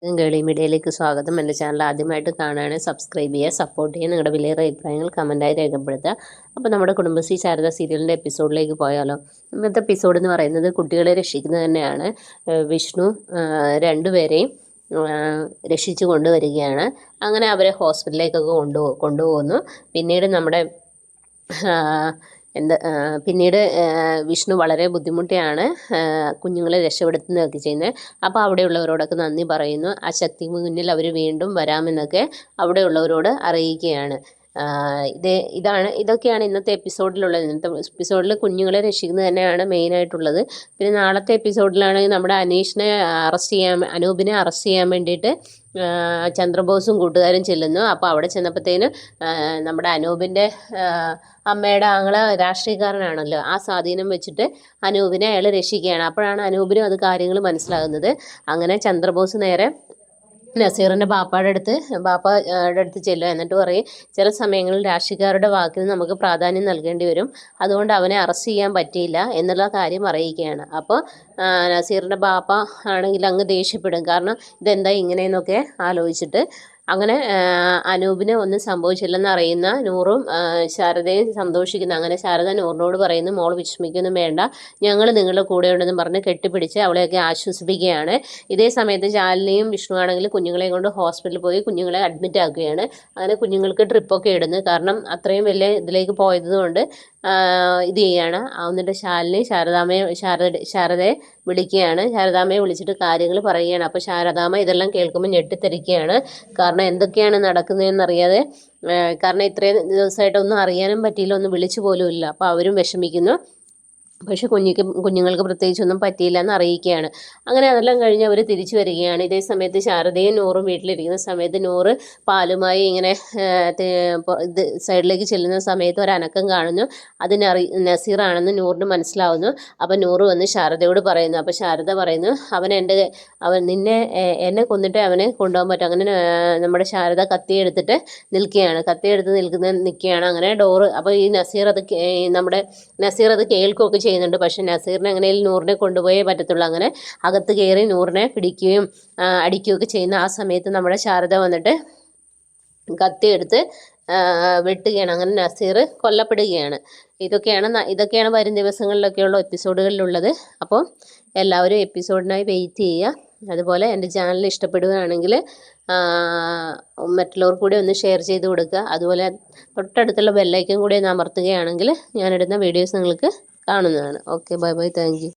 ഗേളി മീഡിയയിലേക്ക് സ്വാഗതം. എൻ്റെ ചാനൽ ആദ്യമായിട്ട് കാണുകയാണെങ്കിൽ സബ്സ്ക്രൈബ് ചെയ്യുക, സപ്പോർട്ട് ചെയ്യുക, നിങ്ങളുടെ വിലയേറെ അഭിപ്രായങ്ങൾ കമൻറ്റായി രേഖപ്പെടുത്തുക. അപ്പോൾ നമ്മുടെ കുടുംബശ്രീ ശാരദ സീരിയലിൻ്റെ എപ്പിസോഡിലേക്ക് പോയാലോ? ഇന്നത്തെ എപ്പിസോഡ് എന്ന് പറയുന്നത് കുട്ടികളെ രക്ഷിക്കുന്നത് തന്നെയാണ്. വിഷ്ണു രണ്ടുപേരെയും രക്ഷിച്ചു കൊണ്ടുവരികയാണ്. അങ്ങനെ അവരെ ഹോസ്പിറ്റലിലേക്കൊക്കെ കൊണ്ടുപോകുന്നു. പിന്നീട് നമ്മുടെ പിന്നീട് വിഷ്ണു വളരെ ബുദ്ധിമുട്ടിയാണ് കുഞ്ഞുങ്ങളെ രക്ഷപ്പെടുത്തുന്നതൊക്കെ ചെയ്യുന്നത്. അപ്പോൾ അവിടെയുള്ളവരോടൊക്കെ നന്ദി പറയുന്നു. ആ ശക്തി മുന്നിൽ അവർ വീണ്ടും വരാമെന്നൊക്കെ അവിടെയുള്ളവരോട് അറിയിക്കുകയാണ്. ഇതൊക്കെയാണ് ഇന്നത്തെ എപ്പിസോഡിലുള്ളത്. ഇന്നത്തെ എപ്പിസോഡിൽ കുഞ്ഞുങ്ങളെ രക്ഷിക്കുന്നത് തന്നെയാണ് മെയിനായിട്ടുള്ളത്. പിന്നെ നാളത്തെ എപ്പിസോഡിലാണെങ്കിൽ നമ്മുടെ അനൂപിനെ അറസ്റ്റ് ചെയ്യാൻ വേണ്ടിയിട്ട് ചന്ദ്രബോസും കൂട്ടുകാരും ചെല്ലുന്നു. അപ്പോൾ അവിടെ ചെന്നപ്പോഴത്തേന് നമ്മുടെ അനൂപിൻ്റെ അമ്മയുടെ ആങ്ങളെ രാഷ്ട്രീയക്കാരനാണല്ലോ, ആ സ്വാധീനം വെച്ചിട്ട് അനൂപിനെ അയാൾ രക്ഷിക്കുകയാണ്. അപ്പോഴാണ് അനൂപിനും അത് കാര്യങ്ങൾ മനസ്സിലാകുന്നത്. അങ്ങനെ ചന്ദ്രബോസ് നേരെ നസീറിൻ്റെ ബാപ്പയുടെ അടുത്ത് ചെല്ലുക. എന്നിട്ട് പറയും, ചില സമയങ്ങളിൽ രാഷ്ട്രീയക്കാരുടെ വാക്കിന് നമുക്ക് പ്രാധാന്യം നൽകേണ്ടി വരും, അതുകൊണ്ട് അവനെ അറസ്റ്റ് ചെയ്യാൻ പറ്റിയില്ല എന്നുള്ള കാര്യം അറിയിക്കുകയാണ്. അപ്പോൾ നസീറിൻ്റെ ബാപ്പ ആണെങ്കിൽ അങ്ങ് ദേഷ്യപ്പെടും. കാരണം ഇതെന്താ ഇങ്ങനെയെന്നൊക്കെ ആലോചിച്ചിട്ട്. അങ്ങനെ അനൂപിന് ഒന്നും സംഭവിച്ചില്ലെന്ന് അറിയുന്ന നൂറും ശാരദയും സന്തോഷിക്കുന്നു. അങ്ങനെ ശാരദ നൂറിനോട് പറയുന്നു, മോൾ വിഷമിക്കൊന്നും വേണ്ട, ഞങ്ങൾ നിങ്ങളുടെ കൂടെ ഉണ്ടെന്ന് പറഞ്ഞ് കെട്ടിപ്പിടിച്ച് അവളെയൊക്കെ ആശ്വസിപ്പിക്കുകയാണ്. ഇതേ സമയത്ത് ശാലിനിയും വിഷ്ണു ആണെങ്കിലും കുഞ്ഞുങ്ങളെ കൊണ്ട് ഹോസ്പിറ്റലിൽ പോയി കുഞ്ഞുങ്ങളെ അഡ്മിറ്റ് ആക്കുകയാണ്. അങ്ങനെ കുഞ്ഞുങ്ങൾക്ക് ട്രിപ്പൊക്കെ ഇടുന്നു. കാരണം അത്രയും വലിയ ഇതിലേക്ക് പോയതുകൊണ്ട് ഇത് ചെയ്യാണ്. എന്നിട്ട് ശാരദയെ വിളിക്കുകയാണ്. ശാരദാമ്മയെ വിളിച്ചിട്ട് കാര്യങ്ങൾ പറയുകയാണ്. അപ്പോൾ ശാരദാമ്മ ഇതെല്ലാം കേൾക്കുമ്പോൾ ഞെട്ടിത്തെറിക്കുകയാണ്. കാരണം എന്തൊക്കെയാണ് നടക്കുന്നതെന്നറിയാതെ, കാരണം ഇത്രയും ദിവസമായിട്ടൊന്നും അറിയാനും പറ്റിയില്ല, ഒന്നും വിളിച്ചു പോലും ഇല്ല. അപ്പോൾ അവരും വിഷമിക്കുന്നു. പക്ഷെ കുഞ്ഞുങ്ങൾക്ക് പ്രത്യേകിച്ചൊന്നും പറ്റിയില്ല എന്ന് അറിയിക്കുകയാണ്. അങ്ങനെ അതെല്ലാം കഴിഞ്ഞ് അവർ തിരിച്ചു വരികയാണ്. ഇതേ സമയത്ത് ശാരദയും നൂറും വീട്ടിലിരിക്കുന്ന സമയത്ത് നൂറ് പാലുമായി ഇങ്ങനെ സൈഡിലേക്ക് ചെല്ലുന്ന സമയത്ത് ഒരനക്കം കാണുന്നു. അത് നസീറാണെന്ന് നൂറിന് മനസ്സിലാവുന്നു. അപ്പം നൂറ് വന്ന് ശാരദയോട് പറയുന്നു. അപ്പോൾ ശാരദ പറയുന്നു, എന്നെ കൊന്നിട്ട് അവനെ കൊണ്ടുപോകാൻ പറ്റും. അങ്ങനെ നമ്മുടെ ശാരദ കത്തിയെടുത്ത് നിൽക്കുകയാണ്. അങ്ങനെ ഡോറ്, അപ്പോൾ ഈ നമ്മുടെ നസീർ അത് കേൾക്കുകയൊക്കെ ചെയ്യുന്നുണ്ട്. പക്ഷെ നസീറിനെ എങ്ങനെയും നൂറിനെ കൊണ്ടുപോയേ പറ്റത്തുള്ളൂ. അങ്ങനെ അകത്ത് കയറി നൂറിനെ പിടിക്കുകയും അടിക്കുകയൊക്കെ ചെയ്യുന്ന ആ സമയത്ത് നമ്മുടെ ശാരദ വന്നിട്ട് കത്തിയെടുത്ത് വെട്ടുകയാണ്. അങ്ങനെ നസീർ കൊല്ലപ്പെടുകയാണ്. ഇതൊക്കെയാണ് വരും ദിവസങ്ങളിലൊക്കെയുള്ള എപ്പിസോഡുകളിലുള്ളത്. അപ്പോൾ എല്ലാവരും എപ്പിസോഡിനായി വെയിറ്റ് ചെയ്യുക. അതുപോലെ എൻ്റെ ചാനൽ ഇഷ്ടപ്പെടുകയാണെങ്കിൽ മറ്റുള്ളവർക്ക് കൂടി ഒന്ന് ഷെയർ ചെയ്ത് കൊടുക്കുക. അതുപോലെ തൊട്ടടുത്തുള്ള ബെല്ലൈക്കൻ കൂടി ഒന്ന് അമർത്തുകയാണെങ്കിൽ ഞാനിടുന്ന വീഡിയോസ് നിങ്ങൾക്ക് കാണുന്നതാണ്. Okay, bye bye, thank you.